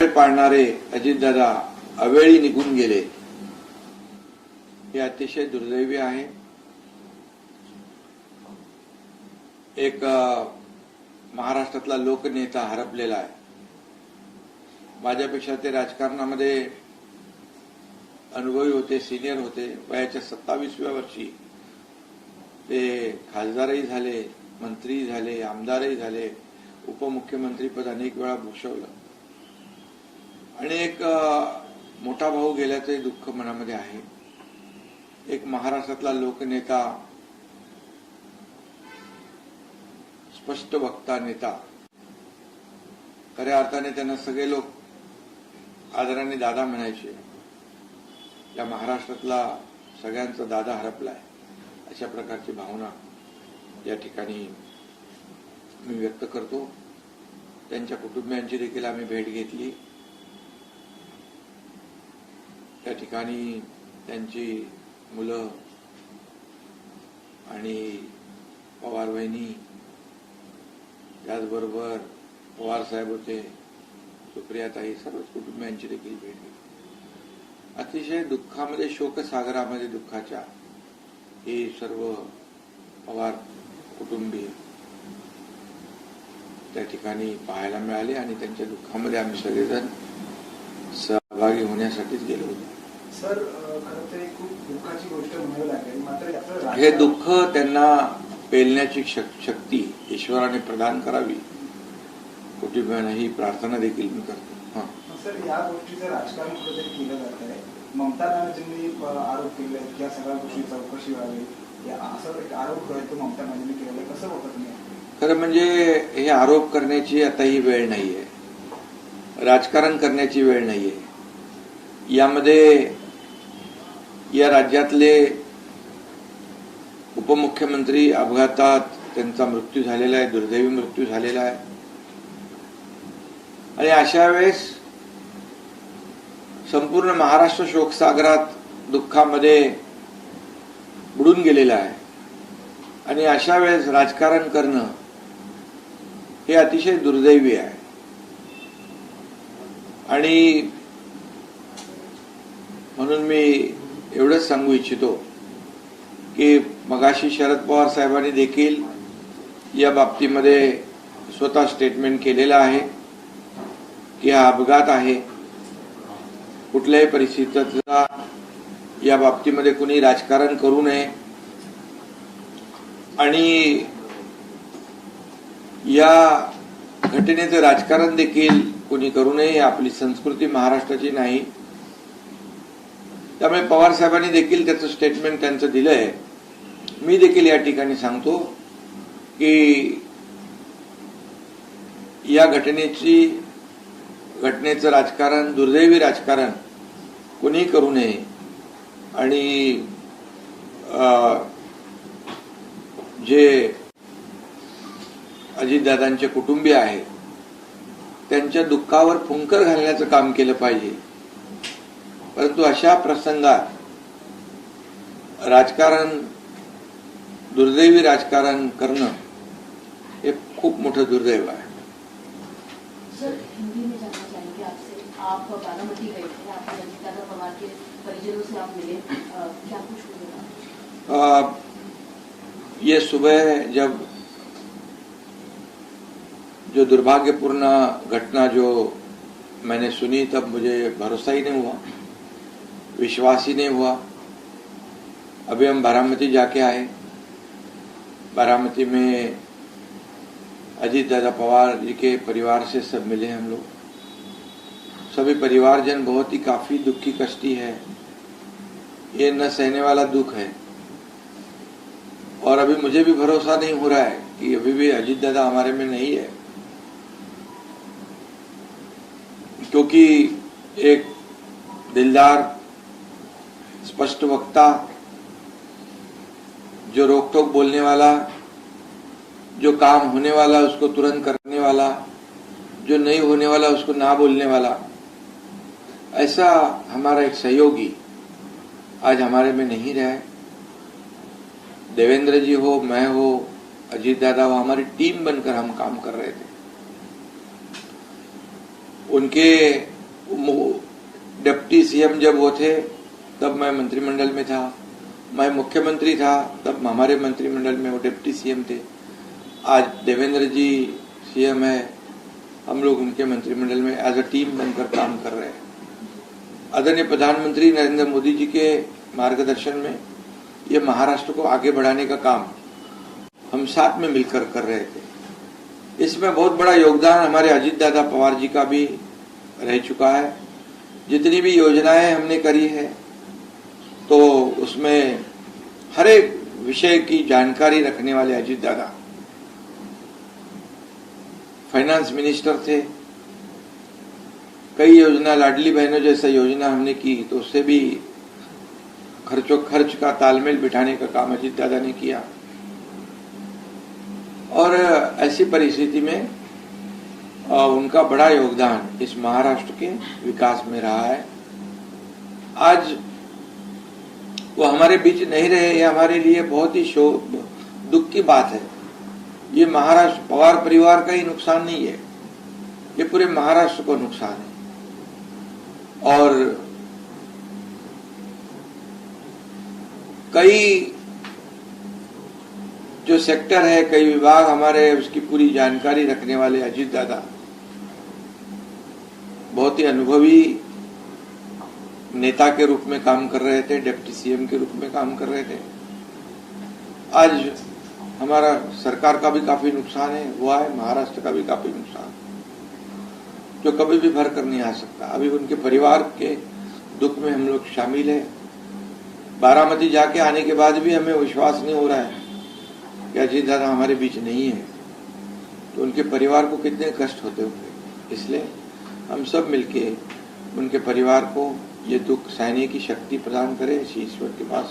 पाळणारे अजितदादा अवेळी निघून गेले, हे अतिशय दुर्दैवी आहे. एक महाराष्ट्रातला लोकनेता हरपलेला आहे. माझ्यापेक्षा ते राजकारणामध्ये अनुभवी होते, सिनियर होते. वयाच्या 27व्या वर्षी ते खासदारही झाले, मंत्री झाले, आमदारही झाले, उपमुख्यमंत्रीपद अनेक वेळा भूषवलं आणि एक मोठा भाऊ गेल्याचंही दुःख मनामध्ये आहे. एक महाराष्ट्रातला लोकनेता, स्पष्ट वक्ता नेता, खऱ्या अर्थाने त्यांना सगळे लोक आदराने दादा म्हणायचे. या महाराष्ट्रातला सगळ्यांचा दादा हरपलाय, अशा प्रकारची भावना या ठिकाणी मी व्यक्त करतो. त्यांच्या कुटुंबियांची देखील आम्ही भेट घेतली. त्या ठिकाणी त्यांची मुलं आणि पवार वहिनी, त्याचबरोबर पवार साहेब होते, सुप्रियाताई, सर्वच कुटुंबियांची देखील भेट घेतली. अतिशय दुःखामध्ये, शोकसागरामध्ये दुःखाच्या हे सर्व पवार कुटुंबीय त्या ठिकाणी पाहायला मिळाले आणि त्यांच्या दुःखामध्ये आम्ही सगळेजण सहभागी होण्यासाठीच गेलो होतो. सर, खरं तर खूप दुःखाची गोष्ट म्हणावी लागेल, मात्र हे दुःख त्यांना पेलण्याची शक्ती ईश्वराने प्रदान करावी, कुटुंबियांना ही प्रार्थना देखील मी करतो. सर, या गोष्टीचं राजकारण कुठेतरी केलं जात आहे. ममता बॅनर्जींनी आरोप केले की या सगळ्या गोष्टी चौकशी व्हावी, असं एक आरोप तो ममता बॅनर्जींनी केलेला. कसं होतं तुम्ही? खरं म्हणजे हे आरोप करण्याची आता ही वेळ नाहीये, राजकारण करण्याची वेळ नाहीये. यामध्ये या राज्यातले उपमुख्यमंत्री अपघातात त्यांचा मृत्यू झालेला आहे, दुर्दैवी मृत्यू झालेला आहे. आणि अशा वेळेस संपूर्ण महाराष्ट्र शोकसागरात दुःखामध्ये बुडून गेलेला आहे. आणि अशा वेळेस राजकारण करणं हे अतिशय दुर्दैवी आहे. आणि म्हणून मी एवढंच सांगू इच्छितो की मगाशी शरद पवार साहेबांनी देखील या बाबतीमध्ये स्वतः स्टेटमेंट केलेलं आहे की हा अपघात आहे. कुठल्याही परिस्थितीचा या बाबतीमध्ये कुणी राजकारण करू नये आणि या घटनेचं राजकारण देखील कुणी करू नये. आपली संस्कृती महाराष्ट्राची नाही. त्यामुळे पवार साहेबांनी देखील त्याचं स्टेटमेंट त्यांचं दिलंय. मी देखील या ठिकाणी सांगतो की या घटनेचं राजकारण, दुर्दैवी राजकारण कुणी करू नये आणि जे अजितदादांचे कुटुंबीय आहेत त्यांच्या दुःखावर फुंकर घालण्याचं काम केलं पाहिजे. परंतु अशा प्रसंगात राजकारण, दुर्दैवी राजकारण करणं हे खूप मोठं दुर्दैव आहे. सर, हिंदी में जानना चाहेंगे आपसे. आप बारामती गए थे, आप अजितदादा पवार के परिजनों से आप मिले, क्या कुछ हुआ? ये सुबह जब जो दुर्भाग्यपूर्ण घटना जो मैंने सुनी, तब मुझे भरोसा ही नहीं हुआ, विश्वास ही नहीं हुआ. अभी हम बारामती जाके आए. बारामती में अजितदादा पवार जी के परिवार से सब मिले हम लोग. सभी परिवारजन बहुत ही काफी दुखी कष्टी है. ये न सहने वाला दुख है. और अभी मुझे भी भरोसा नहीं हो रहा है कि अभी भी अजितदादा हमारे में नहीं है, क्योंकि एक दिलदार, स्पष्ट वक्ता, जो रोक टोक बोलने वाला, जो काम होने वाला उसको तुरंत करने वाला, जो नहीं होने वाला उसको ना बोलने वाला, ऐसा हमारा एक सहयोगी आज हमारे में नहीं रहा है. देवेंद्र जी हो, मैं हो, अजीत दादा हो, हमारी टीम बनकर हम काम कर रहे थे. उनके डिप्टी सीएम जब वो थे तब मैं मंत्रिमंडल में था, मैं मुख्यमंत्री था तब हमारे मंत्रिमंडल में वो डिप्टी सीएम थे। आज देवेंद्र जी सीएम है, हम लोग उनके मंत्रिमंडल में एज अ टीम बनकर काम कर रहे हैं। आदरणीय प्रधानमंत्री नरेंद्र मोदी जी के मार्गदर्शन में ये महाराष्ट्र को आगे बढ़ाने का काम हम साथ में मिलकर कर रहे थे। इसमें बहुत बड़ा योगदान हमारे अजीत दादा पवार जी का भी रह चुका है। जितनी भी योजनाएं हमने करी है तो उसमें हर एक विषय की जानकारी रखने वाले अजीत दादा फाइनेंस मिनिस्टर थे। कई योजना, लाडली बहनों जैसा योजना हमने की तो उससे भी खर्च का तालमेल बिठाने का काम अजीत दादा ने किया। और ऐसी परिस्थिति में उनका बड़ा योगदान इस महाराष्ट्र के विकास में रहा है। आज वो हमारे बीच नहीं रहे, ये हमारे लिए बहुत ही दुख की बात है। ये महाराष्ट्र पवार परिवार का ही नुकसान नहीं है, ये पूरे महाराष्ट्र को नुकसान है। और कई जो सेक्टर है, कई विभाग हमारे, उसकी पूरी जानकारी रखने वाले अजीत दादा बहुत ही अनुभवी नेता के रूप में काम कर रहे थे, डिप्टी सीएम के रूप में काम कर रहे थे। आज हमारा सरकार का भी काफी नुकसान है, हुआ है, महाराष्ट्र का भी काफी नुकसान जो कभी भी भर कर नहीं आ सकता। अभी उनके परिवार के दुख में हम लोग शामिल है। बारामती जाके आने के बाद भी हमें विश्वास नहीं हो रहा है कि अजीत दादा हमारे बीच नहीं है, तो उनके परिवार को कितने कष्ट होते होंगे। इसलिए हम सब मिलके उनके परिवार को ये दुख सहने की शक्ति प्रदान करे, इसी ईश्वर के पास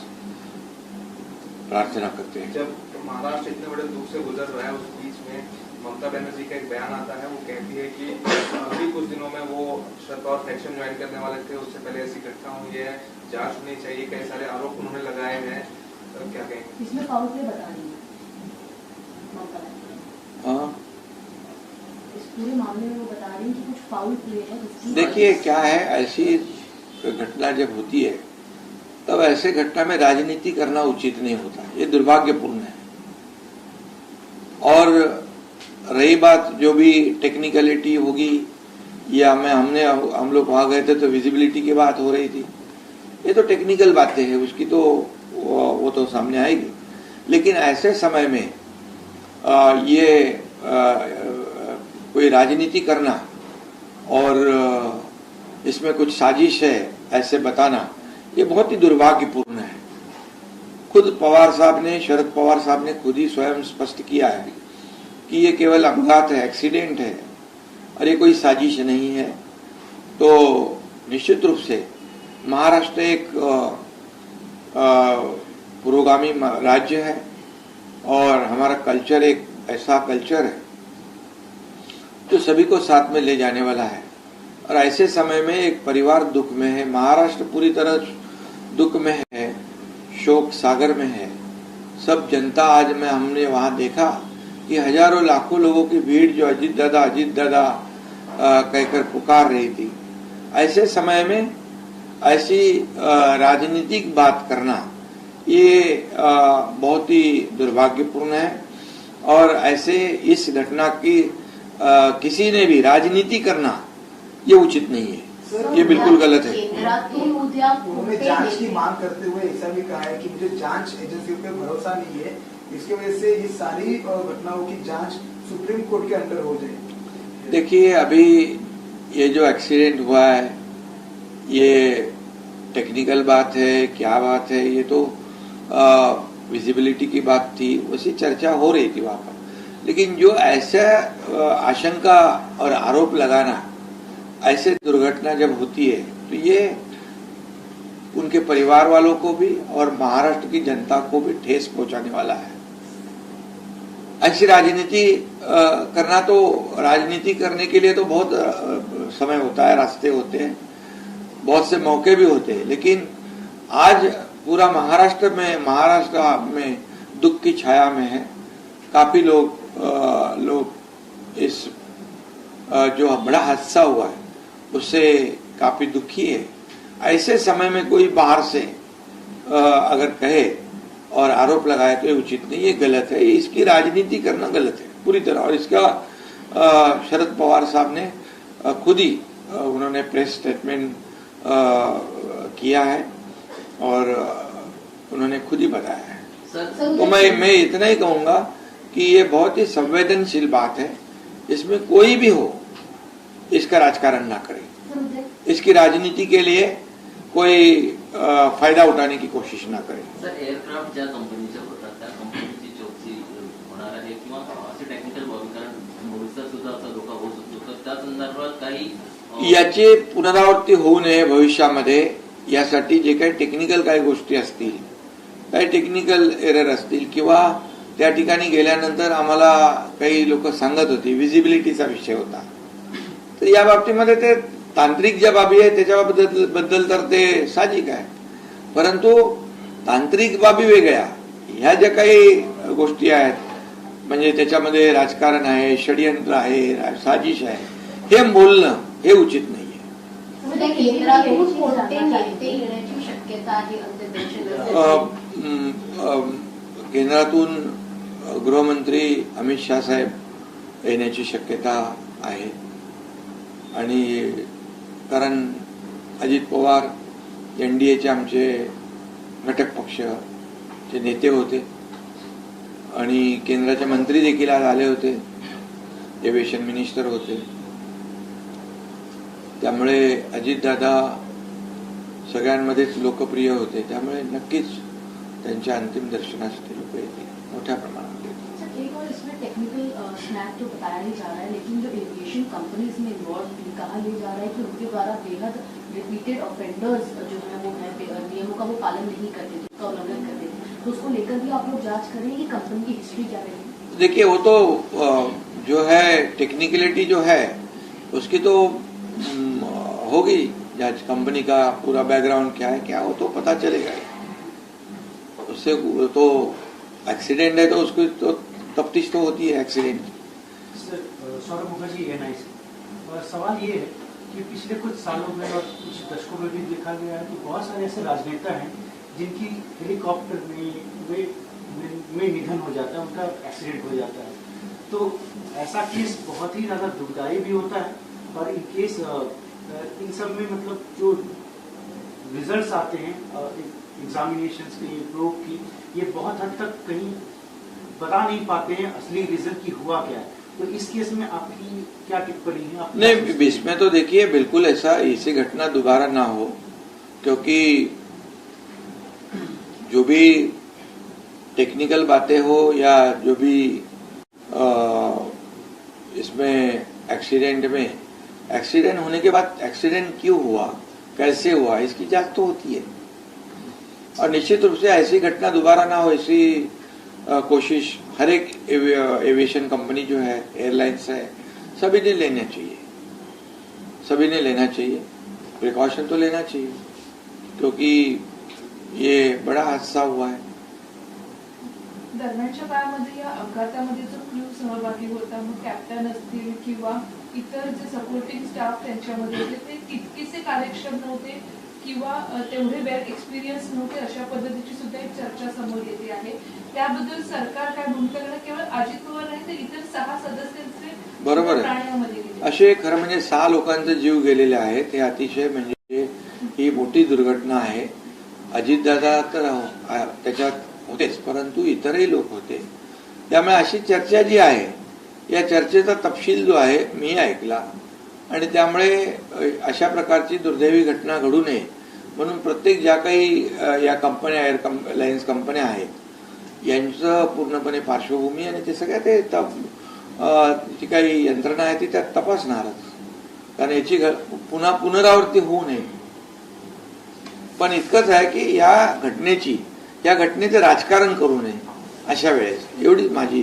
प्रार्थना करते हैं। जब महाराष्ट्र इतने बड़े दुख से गुजर रहा है, उस बीच में ममता बनर्जी का एक बयान आता है, वो कहती है कि अभी कुछ दिनों में वो शरद पवार फैक्शन ज्वाइन करने वाले थे, उससे पहले ऐसी घटना हुई है, जांच होनी चाहिए, कई सारे आरोप उन्होंने लगाए हैं। तो क्या कहेंगे इसमें? फाउल प्ले बता रही है ममता बनर्जी। इस पूरे मामले में वो बता रही है कि कुछ फाउल प्ले है। देखिए क्या है, ऐसी घटना जब होती है तब ऐसे घटना में राजनीति करना उचित नहीं होता, ये दुर्भाग्यपूर्ण है। और रही बात जो भी टेक्निकलिटी होगी या हम लोग वहां गए थे तो विजिबिलिटी की बात हो रही थी, ये तो टेक्निकल बातें हैं, उसकी तो वो तो सामने आएगी। लेकिन ऐसे समय में ये कोई राजनीति करना और इसमें कुछ साजिश है ऐसे बताना, ये बहुत ही दुर्भाग्यपूर्ण है। खुद पवार साहब ने, शरद पवार साहब ने खुद ही स्वयं स्पष्ट किया है कि ये केवल अपघात है, एक्सीडेंट है और ये कोई साजिश नहीं है। तो निश्चित रूप से महाराष्ट्र एक पुरोगामी राज्य है और हमारा कल्चर एक ऐसा कल्चर है जो सभी को साथ में ले जाने वाला है। और ऐसे समय में एक परिवार दुख में है, महाराष्ट्र पूरी तरह दुख में है, शोक सागर में है। सब जनता आज में हमने वहां देखा कि हजारों लाखों लोगों की भीड़ जो अजीत दादा कहकर पुकार रही थी। ऐसे समय में ऐसी राजनीतिक बात करना ये बहुत ही दुर्भाग्यपूर्ण है। और ऐसे इस घटना की किसी ने भी राजनीति करना ये उचित नहीं है, ये बिल्कुल गलत है। उन्होंने जांच की मांग करते हुए ऐसा भी कहा है कि मुझे जांच एजेंसियों पे भरोसा नहीं है, इसकी वजह से ये सारी घटनाओं की जांच सुप्रीम कोर्ट के अंडर हो जाए। देखिए अभी ये जो एक्सीडेंट हुआ है ये टेक्निकल बात है, क्या बात है, ये तो विजिबिलिटी की बात थी, उसी चर्चा हो रही थी वहां पर। लेकिन जो ऐसा आशंका और आरोप लगाना, ऐसे दुर्घटना जब होती है तो ये उनके परिवार वालों को भी और महाराष्ट्र की जनता को भी ठेस पहुंचाने वाला है। ऐसी राजनीति करना, तो राजनीति करने के लिए तो बहुत समय होता है, रास्ते होते हैं, बहुत से मौके भी होते हैं। लेकिन आज पूरा महाराष्ट्र में दुख की छाया में है। काफी लोग इस जो बड़ा हादसा हुआ है उससे काफी दुखी है। ऐसे समय में कोई बाहर से अगर कहे और आरोप लगाए तो ये उचित नहीं, ये गलत है, इसकी राजनीति करना गलत है पूरी तरह। और इसका शरद पवार साहब ने खुद ही उन्होंने प्रेस स्टेटमेंट किया है और उन्होंने खुद ही बताया है। तो मैं इतना ही कहूंगा कि ये बहुत ही संवेदनशील बात है, इसमें कोई भी हो इसका राजकारण ना करे, इसकी राजनीति के लिए कोई फायदा उठाने की कोशिश ना करे। सर, एअरक्राफ्ट ज्या कंपनीच्या होतात त्या कंपनीची चौकशी होणार आहे किंवा असे टेक्निकल बाबी, कारण भविष्यात सुद्धा असा धोका होऊ शकतो, तर त्या संदर्भात काही याची पुनरावृत्ती होऊ नये भविष्यामध्ये यासाठी जे काही टेक्निकल काही गोष्टी असतील, काही टेक्निकल एरर असतील किंवा त्या ठिकाणी गेल्यानंतर आम्हाला काही लोक सांगत होती विजिबिलिटीचा विषय होता, तर या बाबतीमध्ये ते तांत्रिक ज्या बाबी आहे त्याच्याबद्दल तर ते साहजिक आहे, परंतु तांत्रिक बाबी वेगळ्या, ह्या ज्या काही गोष्टी आहेत म्हणजे त्याच्यामध्ये राजकारण आहे, षडयंत्र आहे, साजिश आहे, हे बोलणं हे उचित नाहीये। केंद्रातून कोणते नेते येण्याची शक्यता आहे केंद्रातून गृहमंत्री अमित शाह साहेब येण्याची शक्यता आहे आणि कारण अजित पवार एनडीएचे आमचे घटक पक्षाचे नेते होते आणि केंद्राचे मंत्री देखील आज आले होते, एव्हिएशन मिनिस्टर होते, त्यामुळे अजितदादा सगळ्यांमध्येच लोकप्रिय होते, त्यामुळे नक्कीच त्यांच्या अंतिम दर्शनासाठी लोक येतील मोठ्या प्रमाणात। एक और इसमें टेक्निकल स्नैप तो बताया नहीं जा रहा है, लेकिन जो एविएशन कंपनीज में इन्वॉल्व कहा यह जा रहा है कि उनके द्वारा बेहद रिपीटेड ऑफेंडर्स जो है वो है नियमों का वो पालन नहीं करते थे, उसका उल्लंघन करते थे, तो उसको लेकर भी आप लोग जांच करें कि कंपनी की हिस्ट्री क्या रही। देखिए वो तो जो है टेक्निकलिटी जो है उसकी तो होगी जांच, कंपनी का पूरा बैकग्राउंड क्या है क्या, वो तो पता चलेगा। उससे तो एक्सीडेंट है तो उसकी तो तफ्तीश तो होती है एक्सीडेंट। सौरभ मुखर्जी एनआईसी, और सवाल ये है कि पिछले कुछ सालों में और कुछ दशकों में भी देखा गया है कि बहुत सारे ऐसे राजनेता हैं जिनकी हेलीकॉप्टर में निधन हो जाता है, उनका एक्सीडेंट हो जाता है, तो ऐसा केस बहुत ही ज्यादा दुखदायी भी होता है और इन केस इन सब में मतलब जो रिजल्ट्स आते हैं एग्जामिनेशंस के प्रूफ की, ये बहुत हद तक कहीं बता नहीं पाते हैं असली रीजन की हुआ क्या है, तो इस केस में आपकी क्या टिप्पणी है? नहीं, इसमें तो देखिए बिल्कुल ऐसी घटना दोबारा ना हो, क्योंकि जो भी टेक्निकल बातें हो या जो भी इसमें एक्सीडेंट होने के बाद एक्सीडेंट क्यों हुआ, कैसे हुआ, इसकी जांच तो होती है और निश्चित रूप से ऐसी घटना दोबारा ना हो ऐसी कोशिश हर एक एविएशन कंपनी जो है, एयरलाइंस है, सभी ने लेना चाहिए, सभी ने लेना चाहिए, प्रिकॉशन तो लेना चाहिए, क्योंकि ये बड़ा हादसा हुआ है। दरम्यानच्या काळामध्ये या अपघातामध्ये जो क्रू सहभागी होता, मग कॅप्टन असतील किंवा इतर जे सपोर्टिंग स्टाफ त्यांच्यामध्ये होते, ते तितकेसे कार्यक्षम नव्हते किंवा तेवढे वेल एक्सपिरियन्स नव्हते, अशा पद्धतीची सुद्धा एक चर्चा समोर येते आहे। त्याबद्दल सरकार काय भूमिका घेणार? केवळ अजित पवार नाही तर इतर 6 सदस्यांचे बरोबर आहे, असे खरं म्हणजे 6 लोकांचे जीव गेलेले आहेत, हे अतिशय म्हणजे ही मोठी दुर्घटना आहे। अजितदादा तर त्याच्यात होतेच, परंतु इतरही लोक होते, त्यामुळे अशी चर्चा जी आहे या चर्चेचा तपशील जो आहे मी ऐकला आणि त्यामुळे अशा प्रकारची दुर्दैवी घटना घडू नये म्हणून प्रत्येक ज्या काही या कंपन्या एअरलाइन्स कंपन्या आहेत यांचं पूर्णपणे पार्श्वभूमी आणि ते सगळ्या ते जी काही यंत्रणा आहे ती त्यात तपासणारच, कारण याची पुन्हा पुनरावृत्ती होऊ नये। पण इतकंच आहे की या घटनेचं राजकारण करू नये अशा वेळेस, एवढीच माझी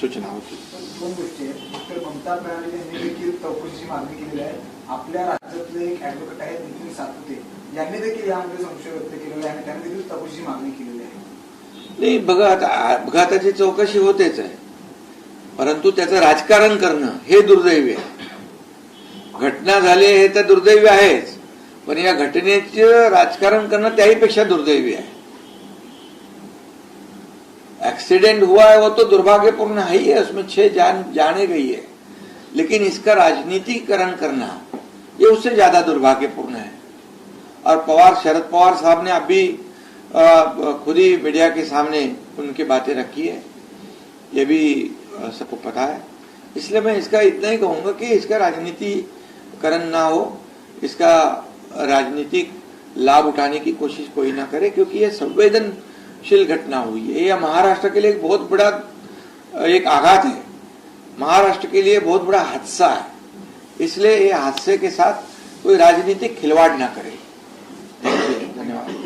सूचना होती। दोन गोष्टी आहेत, तर ममता बॅनर्जी यांनी देखील चौकशीची मागणी केलेली आहे, आपल्या राज्यातले एक ऍडव्होकेट आहेत नितीन सातपुते यांनी देखील यामध्ये संशय व्यक्त केलेला आहे आणि त्यांनी देखील चौकशीची मागणी केलेली आहे। नाही बघा, आता अपघाताची चौकशी होतेच आहे, परंतु त्याचं राजकारण करणं हे दुर्दैवी आहे। घटना झाली हे तर दुर्दैवी आहेच, पण या घटनेचं राजकारण करणं त्याहीपेक्षा दुर्दैवी आहे. एक्सीडेंट हुआ है वो तो दुर्भाग्यपूर्ण है ही है, उसमें 6 जाने गई है, लेकिन इसका राजनीतिकरण करना ये उससे ज्यादा दुर्भाग्यपूर्ण है. और शरद पवार साहब ने अभी खुद ही मीडिया के सामने उनकी बातें रखी है, ये भी सबको पता है. इसलिए मैं इसका इतना ही कहूंगा कि इसका राजनीतिकरण ना हो, इसका राजनीतिक लाभ उठाने की कोशिश कोई ना करे, क्योंकि ये संवेदनशील घटना हुई है. यह महाराष्ट्र के लिए एक बहुत बड़ा एक आघात है, महाराष्ट्र के लिए बहुत बड़ा हादसा है. इसलिए ये हादसे के साथ कोई राजनीतिक खिलवाड़ ना करे. धन्यवाद.